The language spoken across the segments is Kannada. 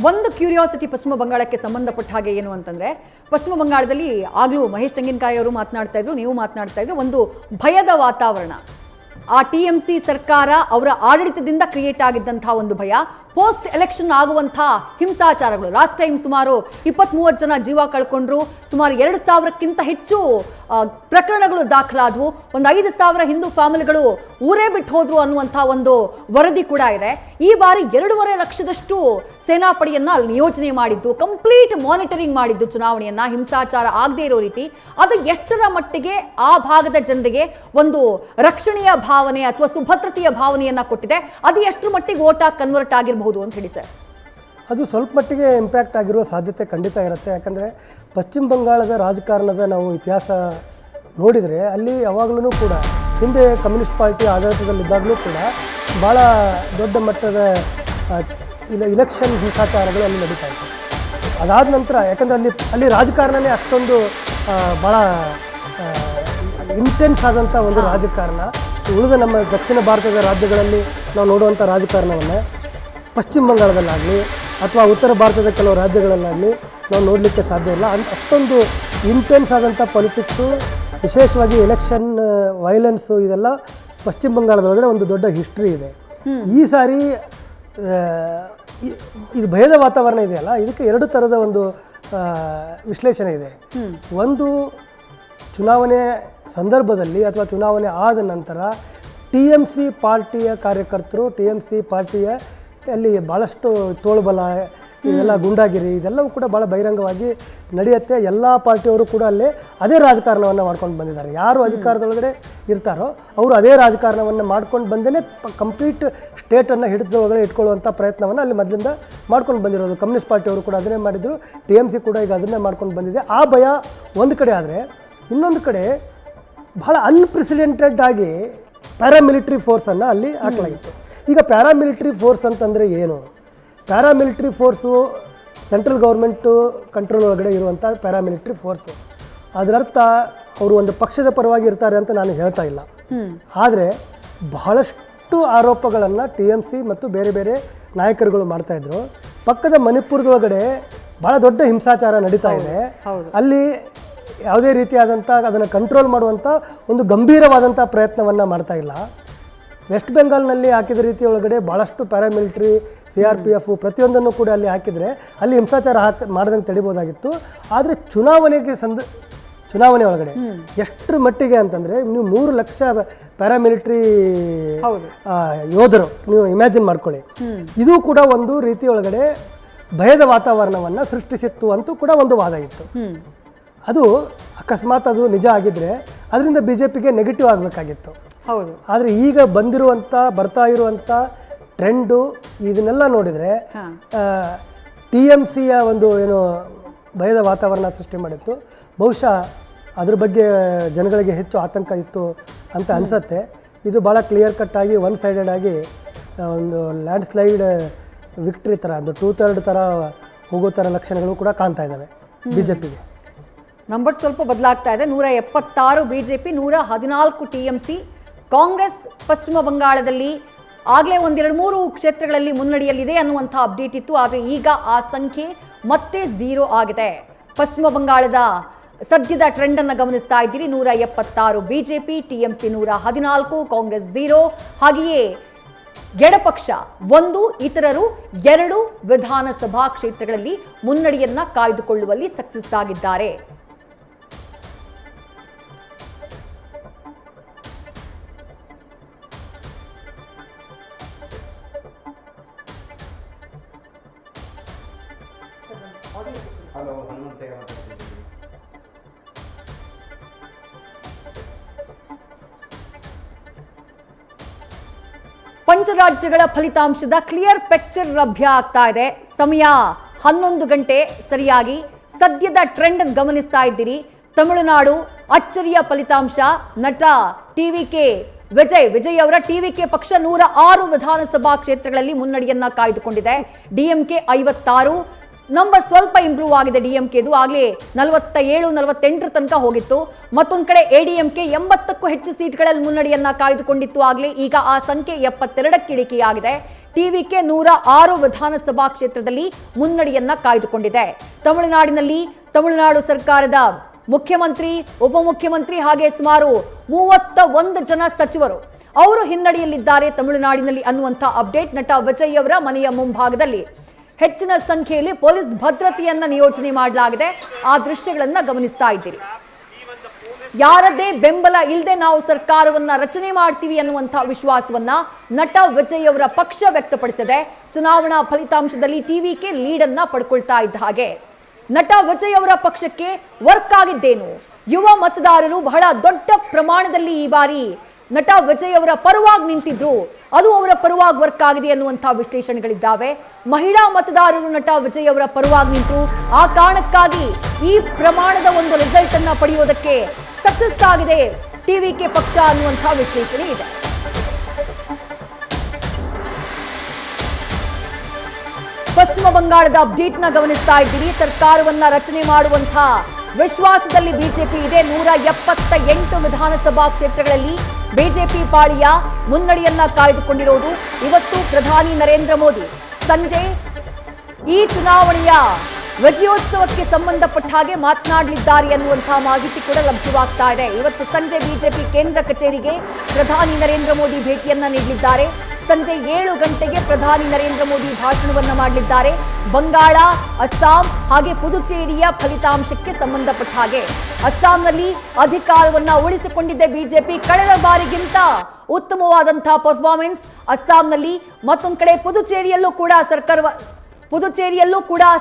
ಒಂದು ಕ್ಯೂರಿಯಾಸಿಟಿ ಪಶ್ಚಿಮ ಬಂಗಾಳಕ್ಕೆ ಸಂಬಂಧಪಟ್ಟ ಹಾಗೆ ಏನು ಅಂತಂದ್ರೆ, ಪಶ್ಚಿಮ ಬಂಗಾಳದಲ್ಲಿ ಆಗ್ಲೂ ಮಹೇಶ್ ತೆಂಗಿನಕಾಯಿ ಅವರು ಮಾತನಾಡ್ತಾ ಇದ್ರು, ನೀವು ಮಾತನಾಡ್ತಾ ಇದ್ರು, ಒಂದು ಭಯದ ವಾತಾವರಣ. ಆ TMC ಸರ್ಕಾರ ಅವರ ಆಡಳಿತದಿಂದ ಕ್ರಿಯೇಟ್ ಆಗಿದ್ದಂತಹ ಒಂದು ಭಯ, ಪೋಸ್ಟ್ ಎಲೆಕ್ಷನ್ ಆಗುವಂತಹ ಹಿಂಸಾಚಾರಗಳು. ಲಾಸ್ಟ್ ಟೈಮ್ ಸುಮಾರು 20-30 ಜನ ಜೀವ ಕಳ್ಕೊಂಡ್ರು, ಸುಮಾರು 2,000ಕ್ಕಿಂತ ಹೆಚ್ಚು ಪ್ರಕರಣಗಳು ದಾಖಲಾದವು, ಒಂದು 5,000 ಹಿಂದೂ ಫ್ಯಾಮಿಲಿಗಳು ಊರೇ ಬಿಟ್ಟು ಹೋದ್ರು ಅನ್ನುವಂಥ ಒಂದು ವರದಿ ಕೂಡ ಇದೆ. ಈ ಬಾರಿ 2.5 ಲಕ್ಷದಷ್ಟು ಸೇನಾಪಡೆಯನ್ನ ಅಲ್ಲಿ ನಿಯೋಜನೆ ಮಾಡಿದ್ದು, ಕಂಪ್ಲೀಟ್ ಮಾನಿಟರಿಂಗ್ ಮಾಡಿದ್ದು ಚುನಾವಣೆಯನ್ನ, ಹಿಂಸಾಚಾರ ಆಗದೆ ಇರೋ ರೀತಿ. ಅದು ಎಷ್ಟರ ಮಟ್ಟಿಗೆ ಆ ಭಾಗದ ಜನರಿಗೆ ಒಂದು ರಕ್ಷಣೆಯ ಭಾವನೆ ಅಥವಾ ಸುಭದ್ರತೆಯ ಭಾವನೆಯನ್ನ ಕೊಟ್ಟಿದೆ, ಅದು ಎಷ್ಟರ ಮಟ್ಟಿಗೆ ಓಟಾಗಿ ಕನ್ವರ್ಟ್ ಆಗಿರಬಹುದು ಅಂತ ಹೇಳಿ ಸರ್? ಅದು ಸ್ವಲ್ಪ ಮಟ್ಟಿಗೆ ಇಂಪ್ಯಾಕ್ಟ್ ಆಗಿರುವ ಸಾಧ್ಯತೆ ಖಂಡಿತ ಇರುತ್ತೆ. ಯಾಕಂದರೆ ಪಶ್ಚಿಮ ಬಂಗಾಳದ ರಾಜಕಾರಣದ ನಾವು ಇತಿಹಾಸ ನೋಡಿದರೆ ಅಲ್ಲಿ ಯಾವಾಗಲೂ ಕೂಡ ಹಿಂದೆ ಕಮ್ಯುನಿಸ್ಟ್ ಪಾರ್ಟಿ ಆಡಳಿತದಲ್ಲಿದ್ದಾಗಲೂ ಕೂಡ ಭಾಳ ದೊಡ್ಡ ಮಟ್ಟದ ಇಲೆಕ್ಷನ್ ಹಿಂಸಾಚಾರಗಳು ಅಲ್ಲಿ ನಡೀತಾ ಇತ್ತು. ಅದಾದ ನಂತರ ಯಾಕಂದರೆ ಅಲ್ಲಿ ರಾಜಕಾರಣನೇ ಅಷ್ಟೊಂದು ಭಾಳ ಇಂಟೆನ್ಸ್ ಆದಂಥ ಒಂದು ರಾಜಕಾರಣ. ಉಳಿದ ನಮ್ಮ ದಕ್ಷಿಣ ಭಾರತದ ರಾಜ್ಯಗಳಲ್ಲಿ ನಾವು ನೋಡುವಂಥ ರಾಜಕಾರಣವನ್ನು ಪಶ್ಚಿಮ ಬಂಗಾಳದಲ್ಲಾಗಲಿ ಅಥವಾ ಉತ್ತರ ಭಾರತದ ಕೆಲವು ರಾಜ್ಯಗಳಲ್ಲಾಗಲಿ ನಾವು ನೋಡಲಿಕ್ಕೆ ಸಾಧ್ಯ ಇಲ್ಲ. ಅಷ್ಟೊಂದು ಇಂಟೆನ್ಸ್ ಆದಂಥ ಪೊಲಿಟಿಕ್ಸು, ವಿಶೇಷವಾಗಿ ಎಲೆಕ್ಷನ್ ವೈಲೆನ್ಸು, ಇದೆಲ್ಲ ಪಶ್ಚಿಮ ಬಂಗಾಳದೊಳಗಡೆ ಒಂದು ದೊಡ್ಡ ಹಿಸ್ಟ್ರಿ ಇದೆ. ಈ ಸಾರಿ ಇದು ಭಯದ ವಾತಾವರಣ ಇದೆಯಲ್ಲ, ಇದಕ್ಕೆ 2 ಥರದ ಒಂದು ವಿಶ್ಲೇಷಣೆ ಇದೆ. ಒಂದು, ಚುನಾವಣೆ ಸಂದರ್ಭದಲ್ಲಿ ಅಥವಾ ಚುನಾವಣೆ ಆದ ನಂತರ TMC ಪಾರ್ಟಿಯ ಕಾರ್ಯಕರ್ತರು, TMC ಪಾರ್ಟಿಯ ಅಲ್ಲಿ ಭಾಳಷ್ಟು ತೋಳ್ಬಲ, ಇದೆಲ್ಲ ಗುಂಡಾಗಿರಿ, ಇದೆಲ್ಲವೂ ಕೂಡ ಭಾಳ ಬಹಿರಂಗವಾಗಿ ನಡೆಯುತ್ತೆ. ಎಲ್ಲ ಪಾರ್ಟಿಯವರು ಕೂಡ ಅಲ್ಲೇ ಅದೇ ರಾಜಕಾರಣವನ್ನು ಮಾಡ್ಕೊಂಡು ಬಂದಿದ್ದಾರೆ. ಯಾರು ಅಧಿಕಾರದೊಳಗಡೆ ಇರ್ತಾರೋ ಅವರು ಅದೇ ರಾಜಕಾರಣವನ್ನು ಮಾಡ್ಕೊಂಡು ಬಂದೇ ಕಂಪ್ಲೀಟ್ ಸ್ಟೇಟನ್ನು ಹಿಡಿದೊಳಗಡೆ ಇಟ್ಕೊಳ್ಳುವಂಥ ಪ್ರಯತ್ನವನ್ನು ಅಲ್ಲಿ ಮೊದಲಿಂದ ಮಾಡ್ಕೊಂಡು ಬಂದಿರೋದು. ಕಮ್ಯುನಿಸ್ಟ್ ಪಾರ್ಟಿಯವರು ಕೂಡ ಅದನ್ನೇ ಮಾಡಿದರು, TMC ಕೂಡ ಈಗ ಅದನ್ನೇ ಮಾಡ್ಕೊಂಡು ಬಂದಿದೆ. ಆ ಭಯ ಒಂದು ಕಡೆ ಆದರೆ, ಇನ್ನೊಂದು ಕಡೆ ಭಾಳ ಅನ್ಪ್ರೆಸಿಡೆಂಟೆಡ್ ಆಗಿ ಪ್ಯಾರಾಮಿಲಿಟ್ರಿ ಫೋರ್ಸನ್ನು ಅಲ್ಲಿ ಹಾಕಲಾಗಿತ್ತು. ಈಗ ಪ್ಯಾರಾಮಿಲಿಟ್ರಿ ಫೋರ್ಸ್ ಅಂತಂದರೆ ಏನು? Paramilitary force central government control ಒಳಗಡೆ ಇರುವಂಥ ಪ್ಯಾರಾಮಿಲಿಟ್ರಿ ಫೋರ್ಸು. ಅದರರ್ಥ ಅವರು ಒಂದು ಪಕ್ಷದ ಪರವಾಗಿ ಇರ್ತಾರೆ ಅಂತ ನಾನು ಹೇಳ್ತಾ ಇಲ್ಲ. ಆದರೆ ಬಹಳಷ್ಟು ಆರೋಪಗಳನ್ನು TMC ಮತ್ತು ಬೇರೆ ಬೇರೆ ನಾಯಕರುಗಳು ಮಾಡ್ತಾಯಿದ್ರು. ಪಕ್ಕದ ಮಣಿಪುರದೊಳಗಡೆ ಭಾಳ ದೊಡ್ಡ ಹಿಂಸಾಚಾರ ನಡೀತಾ ಇದೆ. ಅಲ್ಲಿ ಯಾವುದೇ ರೀತಿಯಾದಂಥ ಅದನ್ನು ಕಂಟ್ರೋಲ್ ಮಾಡುವಂಥ ಒಂದು ಗಂಭೀರವಾದಂಥ ಪ್ರಯತ್ನವನ್ನು ಮಾಡ್ತಾ ಇಲ್ಲ. ವೆಸ್ಟ್ ಬೆಂಗಾಲ್ನಲ್ಲಿ ಹಾಕಿದ ರೀತಿ ಒಳಗಡೆ ಭಾಳಷ್ಟು ಪ್ಯಾರಾಮಿಲಿಟ್ರಿ, CRPF ಪ್ರತಿಯೊಂದನ್ನು ಕೂಡ ಅಲ್ಲಿ ಹಾಕಿದರೆ ಅಲ್ಲಿ ಹಿಂಸಾಚಾರ ಮಾಡ್ದಂಗೆ ತಡಿಬೋದಾಗಿತ್ತು. ಆದರೆ ಚುನಾವಣೆ ಒಳಗಡೆ ಎಷ್ಟರ ಮಟ್ಟಿಗೆ ಅಂತಂದರೆ, ನೀವು 3 ಲಕ್ಷ ಪ್ಯಾರಾಮಿಲಿಟ್ರಿ ಯೋಧರು ನೀವು ಇಮ್ಯಾಜಿನ್ ಮಾಡ್ಕೊಳ್ಳಿ. ಇದು ಕೂಡ ಒಂದು ರೀತಿ ಒಳಗಡೆ ಭಯದ ವಾತಾವರಣವನ್ನು ಸೃಷ್ಟಿಸಿತ್ತು ಅಂತೂ ಕೂಡ ಒಂದು ವಾದ ಇತ್ತು. ಅದು ಅಕಸ್ಮಾತ್ ಅದು ನಿಜ ಆಗಿದ್ದರೆ ಅದರಿಂದ BJPಗೆ ನೆಗೆಟಿವ್ ಆಗಬೇಕಾಗಿತ್ತು. ಆದರೆ ಈಗ ಬರ್ತಾ ಇರುವಂಥ ಟ್ರೆಂಡು ಇದನ್ನೆಲ್ಲ ನೋಡಿದರೆ TMCಯ ಒಂದು ಏನು ಭಯದ ವಾತಾವರಣ ಸೃಷ್ಟಿ ಮಾಡಿತ್ತು. ಬಹುಶಃ ಅದ್ರ ಬಗ್ಗೆ ಜನಗಳಿಗೆ ಹೆಚ್ಚು ಆತಂಕ ಇತ್ತು ಅಂತ ಅನಿಸುತ್ತೆ. ಇದು ಭಾಳ ಕ್ಲಿಯರ್ ಕಟ್ ಆಗಿ ಒನ್ ಸೈಡೆಡ್ ಆಗಿ ಒಂದು ಲ್ಯಾಂಡ್ ಸ್ಲೈಡ್ ವಿಕ್ಟ್ರಿ ಥರ, ಒಂದು 2/3 ಥರ ಹೋಗೋ ಥರ ಲಕ್ಷಣಗಳು ಕೂಡ ಕಾಣ್ತಾ ಇದ್ದಾವೆ BJPಗೆ. ನಂಬರ್ ಸ್ವಲ್ಪ ಬದಲಾಗ್ತಾ ಇದೆ. 176 BJP, 114 TMC. ಕಾಂಗ್ರೆಸ್ ಪಶ್ಚಿಮ ಬಂಗಾಳದಲ್ಲಿ ಆಗಲೇ 1-2-3 ಕ್ಷೇತ್ರಗಳಲ್ಲಿ ಮುನ್ನಡೆಯಲ್ಲಿದೆ ಅನ್ನುವಂಥ ಅಪ್ಡೇಟ್ ಇತ್ತು. ಆದರೆ ಈಗ ಆ ಸಂಖ್ಯೆ ಮತ್ತೆ 0 ಆಗಿದೆ. ಪಶ್ಚಿಮ ಬಂಗಾಳದ ಸದ್ಯದ ಟ್ರೆಂಡ್ ಅನ್ನು ಗಮನಿಸ್ತಾ ಇದ್ದೀರಿ. 176 BJP, TMC 114, ಕಾಂಗ್ರೆಸ್ 0. ಹಾಗೆಯೇ ಎಡಪಕ್ಷ 1, ಇತರರು 2 ವಿಧಾನಸಭಾ ಕ್ಷೇತ್ರಗಳಲ್ಲಿ ಮುನ್ನಡೆಯನ್ನ ಕಾಯ್ದುಕೊಳ್ಳುವಲ್ಲಿ ಸಕ್ಸಸ್ ಆಗಿದ್ದಾರೆ. ಪಂಚರಾಜ್ಯಗಳ ಫಲಿತಾಂಶದ ಕ್ಲಿಯರ್ ಪಿಕ್ಚರ್ ಲಭ್ಯ ಆಗ್ತಾ ಇದೆ. ಸಮಯ 11 ಗಂಟೆ ಸರಿಯಾಗಿ. ಸದ್ಯದ ಟ್ರೆಂಡ್ ಗಮನಿಸ್ತಾ ಇದ್ದೀರಿ. ತಮಿಳುನಾಡು ಅಚ್ಚರಿಯ ಫಲಿತಾಂಶ. ನಟ ವಿಜಯ್ ಅವರ TVK ಪಕ್ಷ 106 ವಿಧಾನಸಭಾ ಕ್ಷೇತ್ರಗಳಲ್ಲಿ ಮುನ್ನಡೆಯನ್ನ ಕಾಯ್ದುಕೊಂಡಿದೆ. DMK 56, ನಂಬರ್ ಸ್ವಲ್ಪ ಇಂಪ್ರೂವ್ ಆಗಿದೆ DMKದು. ಆಗಲೇ 47-48 ತನಕ ಹೋಗಿತ್ತು. ಮತ್ತೊಂದು ಕಡೆ ADMK 80ಕ್ಕೂ ಹೆಚ್ಚು ಸೀಟ್ಗಳಲ್ಲಿ ಮುನ್ನಡೆಯನ್ನ ಕಾಯ್ದುಕೊಂಡಿತ್ತು ಆಗಲೇ. ಈಗ ಆ ಸಂಖ್ಯೆ 72ಕ್ಕೆ ಇಳಿಕೆಯಾಗಿದೆ. ಟಿವಿಕೆ 106 ವಿಧಾನಸಭಾ ಕ್ಷೇತ್ರದಲ್ಲಿ ಮುನ್ನಡೆಯನ್ನ ಕಾಯ್ದುಕೊಂಡಿದೆ. ತಮಿಳುನಾಡು ಸರ್ಕಾರದ ಮುಖ್ಯಮಂತ್ರಿ, ಉಪಮುಖ್ಯಮಂತ್ರಿ ಹಾಗೆ ಸುಮಾರು 31 ಜನ ಸಚಿವರು ಅವರು ಹಿನ್ನಡೆಯಲ್ಲಿದ್ದಾರೆ ತಮಿಳುನಾಡಿನಲ್ಲಿ ಅನ್ನುವಂಥ ಅಪ್ಡೇಟ್. ನಟ ವಿಜಯ್ ಅವರ ಮನೆಯ ಮುಂಭಾಗದಲ್ಲಿ ಹೆಚ್ಚಿನ ಸಂಖ್ಯೆಯಲ್ಲಿ ಪೊಲೀಸ್ ಭದ್ರತೆಯನ್ನ ನಿಯೋಜನೆ ಮಾಡಲಾಗಿದೆ. ಆ ದೃಶ್ಯಗಳನ್ನ ಗಮನಿಸ್ತಾ ಇದ್ದೀರಿ. ಯಾರದೇ ಬೆಂಬಲ ಇಲ್ಲದೆ ನಾವು ಸರ್ಕಾರವನ್ನ ರಚನೆ ಮಾಡ್ತೀವಿ ಅನ್ನುವಂಥ ವಿಶ್ವಾಸವನ್ನ ನಟ ವಿಜಯ್ ಅವರ ಪಕ್ಷ ವ್ಯಕ್ತಪಡಿಸಿದೆ. ಚುನಾವಣಾ ಫಲಿತಾಂಶದಲ್ಲಿ ಟಿವಿಕೆ ಲೀಡ್ ಅನ್ನ ಪಡ್ಕೊಳ್ತಾ ಇದ್ದ ಹಾಗೆ ನಟ ವಿಜಯ್ ಅವರ ಪಕ್ಷಕ್ಕೆ ವರ್ಕ್ ಆಗಿದ್ದೇನು? ಯುವ ಮತದಾರರು ಬಹಳ ದೊಡ್ಡ ಪ್ರಮಾಣದಲ್ಲಿ ಈ ಬಾರಿ ನಟ ವಿಜಯ್ ಅವರ ಪರವಾಗಿ ನಿಂತಿದ್ರು, ಅದು ಅವರ ಪರವಾಗಿ ವರ್ಕ್ ಆಗಿದೆ ಅನ್ನುವಂಥ ವಿಶ್ಲೇಷಣೆಗಳಿದ್ದಾವೆ. ಮಹಿಳಾ ಮತದಾರರು ನಟ ವಿಜಯ್ ಅವರ ಪರವಾಗಿ ನಿಂತರು, ಆ ಕಾರಣಕ್ಕಾಗಿ ಈ ಪ್ರಮಾಣದ ಒಂದು ರಿಸಲ್ಟ್ ಅನ್ನ ಪಡೆಯೋದಕ್ಕೆ ಸಕ್ಸಸ್ ಆಗಿದೆ ಟಿವಿಕೆ ಪಕ್ಷ ಅನ್ನುವಂಥ ವಿಶ್ಲೇಷಣೆ ಇದೆ. ಪಶ್ಚಿಮ ಬಂಗಾಳದ ಅಪ್ಡೇಟ್ ನ ಗಮನಿಸ್ತಾ ಇದ್ದೀರಿ. ಸರ್ಕಾರವನ್ನ ರಚನೆ ಮಾಡುವಂತಹ ವಿಶ್ವಾಸದಲ್ಲಿ ಬಿಜೆಪಿ ಇದೆ. 178 ವಿಧಾನಸಭಾ ಕ್ಷೇತ್ರಗಳಲ್ಲಿ ಬಿಜೆಪಿ ಪಾಳಿಯ ಮುನ್ನಡೆಯನ್ನ ಕಾಯ್ದುಕೊಂಡಿರೋದು. ಇವತ್ತು ಪ್ರಧಾನಿ ನರೇಂದ್ರ ಮೋದಿ ಸಂಜೆ ಈ ಚುನಾವಣೆಯ ವಿಜಯೋತ್ಸವಕ್ಕೆ ಸಂಬಂಧಪಟ್ಟ ಹಾಗೆ ಮಾತನಾಡಲಿದ್ದಾರೆ ಅನ್ನುವಂತಹ ಮಾಹಿತಿ ಕೂಡ ಲಭ್ಯವಾಗ್ತಾ ಇದೆ. ಇವತ್ತು ಸಂಜೆ ಬಿಜೆಪಿ ಕೇಂದ್ರ ಕಚೇರಿಗೆ ಪ್ರಧಾನಿ ನರೇಂದ್ರ ಮೋದಿ ಭೇಟಿಯನ್ನ ನೀಡಲಿದ್ದಾರೆ. ಸಂಜೆ 7 ಗಂಟೆಗೆ ಪ್ರಧಾನಿ ನರೇಂದ್ರ ಮೋದಿ ಭಾಷಣವನ್ನ ಮಾಡಲಿದ್ದಾರೆ. ಬಂಗಾಳ, ಅಸ್ಸಾಂ ಹಾಗೆ ಪುದುಚೇರಿಯ ಫಲಿತಾಂಶಕ್ಕೆ ಸಂಬಂಧಪಟ್ಟ ಹಾಗೆ ಅಸ್ಸಾಂನಲ್ಲಿ ಅಧಿಕಾರವನ್ನ ಉಳಿಸಿಕೊಂಡಿದ್ದ ಬಿಜೆಪಿ ಕಳೆದ ಬಾರಿಗಿಂತ ಉತ್ತಮವಾದಂತಹ ಪರ್ಫಾರ್ಮೆನ್ಸ್ ಅಸ್ಸಾಂನಲ್ಲಿ. ಮತ್ತೊಂದು ಕಡೆ ಪುದುಚೇರಿಯಲ್ಲೂ ಕೂಡ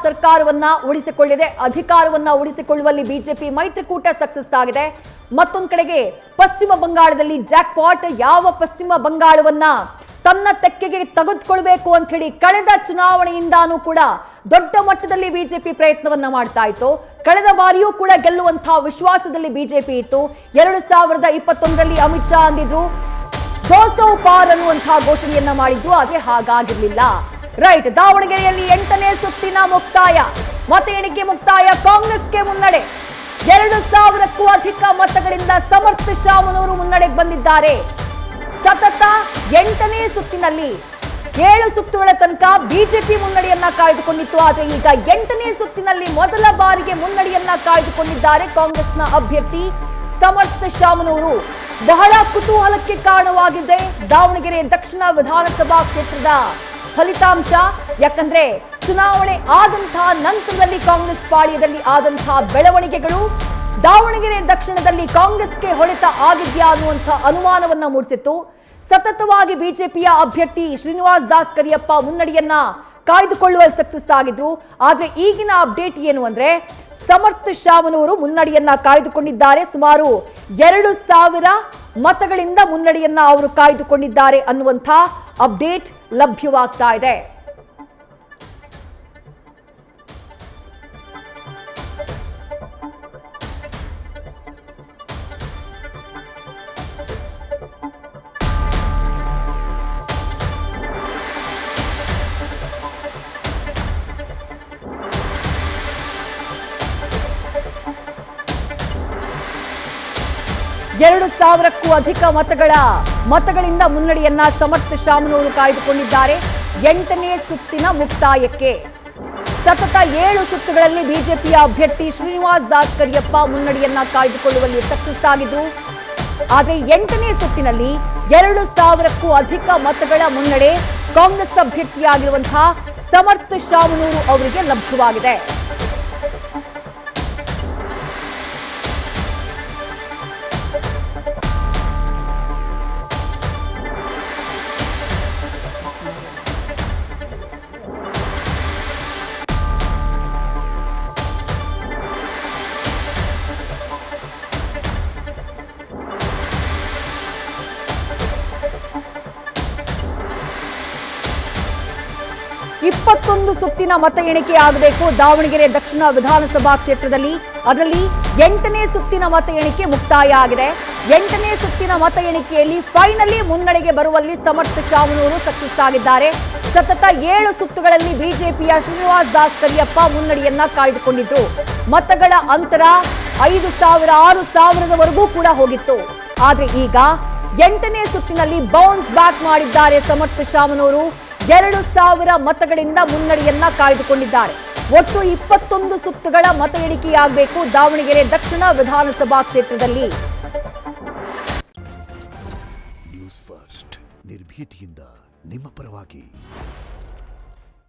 ಸರ್ಕಾರವನ್ನ ಉಳಿಸಿಕೊಳ್ಳಿದೆ. ಅಧಿಕಾರವನ್ನ ಉಳಿಸಿಕೊಳ್ಳುವಲ್ಲಿ ಬಿಜೆಪಿ ಮೈತ್ರಿಕೂಟ ಸಕ್ಸಸ್ ಆಗಿದೆ. ಮತ್ತೊಂದು ಕಡೆಗೆ ಪಶ್ಚಿಮ ಬಂಗಾಳದಲ್ಲಿ ಜಾಕ್ಪಾಟ್. ಯಾವ ಪಶ್ಚಿಮ ಬಂಗಾಳವನ್ನ ತನ್ನ ತೆಕ್ಕೆಗೆ ತೆಗೆದುಕೊಳ್ಬೇಕು ಅಂತ ಹೇಳಿ ಕಳೆದ ಚುನಾವಣೆಯಿಂದಾನೂ ಕೂಡ ದೊಡ್ಡ ಮಟ್ಟದಲ್ಲಿ ಬಿಜೆಪಿ ಪ್ರಯತ್ನವನ್ನ ಮಾಡ್ತಾ ಇತ್ತು. ಕಳೆದ ಬಾರಿಯೂ ಕೂಡ ಗೆಲ್ಲುವಂತಹ ವಿಶ್ವಾಸದಲ್ಲಿ ಬಿಜೆಪಿ ಇತ್ತು. 2021ರಲ್ಲಿ ಅಮಿತ್ ಶಾ ಅಂದಿದ್ರು ದೋಸೌ ಪಾರ್ ಅನ್ನುವಂತಹ ಘೋಷಣೆಯನ್ನ ಮಾಡಿದ್ರು, ಅದೇ ಹಾಗಾಗಿರ್ಲಿಲ್ಲ. ರೈಟ್, ದಾವಣಗೆರೆಯಲ್ಲಿ 8ನೇ ಸುತ್ತಿನ ಮುಕ್ತಾಯ, ಮತ ಎಣಿಕೆ ಮುಕ್ತಾಯ, ಕಾಂಗ್ರೆಸ್ಗೆ ಮುನ್ನಡೆ. 2000ಕ್ಕೂ ಅಧಿಕ ಮತಗಳಿಂದ ಸಮರ್ಥ ಶಾಮನೂರು ಮುನ್ನಡೆಗೆ ಬಂದಿದ್ದಾರೆ. ಸತತ 8ನೇ ಸುತ್ತಿನಲ್ಲಿ 7 ಸುತ್ತುಗಳ ತನಕ ಬಿಜೆಪಿ ಮುನ್ನಡೆಯನ್ನ ಕಾಯ್ದುಕೊಂಡಿತ್ತು. ಆದರೆ ಈಗ 8ನೇ ಸುತ್ತಿನಲ್ಲಿ ಮೊದಲ ಬಾರಿಗೆ ಮುನ್ನಡೆಯನ್ನ ಕಾಯ್ದುಕೊಂಡಿದ್ದಾರೆ ಕಾಂಗ್ರೆಸ್ನ ಅಭ್ಯರ್ಥಿ ಸಮರ್ಥ ಶಾಮನೂರು. ಬಹಳ ಕುತೂಹಲಕ್ಕೆ ಕಾರಣವಾಗಿದೆ ದಾವಣಗೆರೆ ದಕ್ಷಿಣ ವಿಧಾನಸಭಾ ಕ್ಷೇತ್ರದ ಫಲಿತಾಂಶ. ಯಾಕಂದ್ರೆ ಚುನಾವಣೆ ಆದಂತಹ ನಂತರದಲ್ಲಿ ಕಾಂಗ್ರೆಸ್ ಪಾಳ್ಯದಲ್ಲಿ ಆದಂತಹ ಬೆಳವಣಿಗೆಗಳು ದಾವಣಗೆರೆ ದಕ್ಷಿಣದಲ್ಲಿ ಕಾಂಗ್ರೆಸ್ಗೆ ಹೊಡೆತ ಆಗಿದ್ಯಾ ಅನ್ನುವಂಥ ಅನುಮಾನವನ್ನ ಮೂಡಿಸಿತ್ತು. ಸತತವಾಗಿ ಬಿಜೆಪಿಯ ಅಭ್ಯರ್ಥಿ ಶ್ರೀನಿವಾಸ್ ದಾಸ್ ಕರಿಯಪ್ಪ ಮುನ್ನಡೆಯನ್ನ ಕಾಯ್ದುಕೊಳ್ಳುವಲ್ಲಿ ಸಕ್ಸಸ್ ಆಗಿದ್ರು. ಆದ್ರೆ ಈಗಿನ ಅಪ್ಡೇಟ್ ಏನು ಅಂದ್ರೆ ಸಮರ್ಥ ಶಾಮನೂರು ಮುನ್ನಡೆಯನ್ನ ಕಾಯ್ದುಕೊಂಡಿದ್ದಾರೆ. ಸುಮಾರು 2000 ಮತಗಳಿಂದ ಮುನ್ನಡೆಯನ್ನ ಅವರು ಕಾಯ್ದುಕೊಂಡಿದ್ದಾರೆ ಅನ್ನುವಂಥ ಅಪ್ಡೇಟ್ ಲಭ್ಯವಾಗ್ತಾ ಇದೆ. ಎರಡು 2000ಕ್ಕೂ ಅಧಿಕ ಮತಗಳಿಂದ ಮುನ್ನಡೆಯನ್ನ ಸಮರ್ಥ ಶಾಮನೂರು ಕಾಯ್ದುಕೊಂಡಿದ್ದಾರೆ. 8ನೇ ಸುತ್ತಿನ ಮುಕ್ತಾಯಕ್ಕೆ ಸತತ 7 ಸುತ್ತುಗಳಲ್ಲಿ ಬಿಜೆಪಿಯ ಅಭ್ಯರ್ಥಿ ಶ್ರೀನಿವಾಸ್ ದಾಸ್ ಕರಿಯಪ್ಪ ಮುನ್ನಡೆಯನ್ನ ಕಾಯ್ದುಕೊಳ್ಳುವಲ್ಲಿ ಸಕ್ಸಸ್ ಆಗಿದ್ರು. ಆದರೆ 8ನೇ ಸುತ್ತಿನಲ್ಲಿ 2000ಕ್ಕೂ ಅಧಿಕ ಮತಗಳ ಮುನ್ನಡೆ ಕಾಂಗ್ರೆಸ್ ಅಭ್ಯರ್ಥಿಯಾಗಿರುವಂತಹ ಸಮರ್ಥ ಶಾಮನೂರು ಅವರಿಗೆ ಲಭ್ಯವಾಗಿದೆ. ಸುತ್ತಿನ ಮತ ಎಣಿಕೆ ಆಗಬೇಕು ದಾವಣಗೆರೆ ದಕ್ಷಿಣ ವಿಧಾನಸಭಾ ಕ್ಷೇತ್ರದಲ್ಲಿ. ಅದರಲ್ಲಿ 8ನೇ ಸುತ್ತಿನ ಮತ ಎಣಿಕೆ ಮುಕ್ತಾಯ ಆಗಿದೆ. 8ನೇ ಸುತ್ತಿನ ಮತ ಎಣಿಕೆಯಲ್ಲಿ ಫೈನಲಿ ಮುನ್ನಡೆಗೆ ಬರುವಲ್ಲಿ ಸಮರ್ಥ ಶಾಮನೂರು ಸಕ್ಸಸ್ ಆಗಿದ್ದಾರೆ. ಸತತ 7 ಸುತ್ತುಗಳಲ್ಲಿ ಬಿಜೆಪಿಯ ಶ್ರೀನಿವಾಸ್ ದಾಸ್ ಕರಿಯಪ್ಪ ಮುನ್ನಡೆಯನ್ನ ಕಾಯ್ದುಕೊಂಡಿದ್ರು. ಮತಗಳ ಅಂತರ 5000 6000ದವರೆಗೂ ಕೂಡ ಹೋಗಿತ್ತು. ಆದ್ರೆ ಈಗ 8ನೇ ಸುತ್ತಿನಲ್ಲಿ ಬೌನ್ಸ್ ಬ್ಯಾಕ್ ಮಾಡಿದ್ದಾರೆ ಸಮರ್ಥ ಶಾಮನೂರು. 2,000 ಮತಗಳಿಂದ ಮುನ್ನಡೆಯನ್ನ ಕಾಯ್ದುಕೊಂಡಿದ್ದಾರೆ. ಒಟ್ಟು 21 ಸುತ್ತುಗಳ ಮತ ಎಣಿಕೆಯಾಗಬೇಕು ದಾವಣಗೆರೆ ದಕ್ಷಿಣ ವಿಧಾನಸಭಾ ಕ್ಷೇತ್ರದಲ್ಲಿ. ನ್ಯೂಸ್ ಫಸ್ಟ್ ನಿರ್ಭೀತಿಯಿಂದ ನಿಮ್ಮ ಪರವಾಗಿ.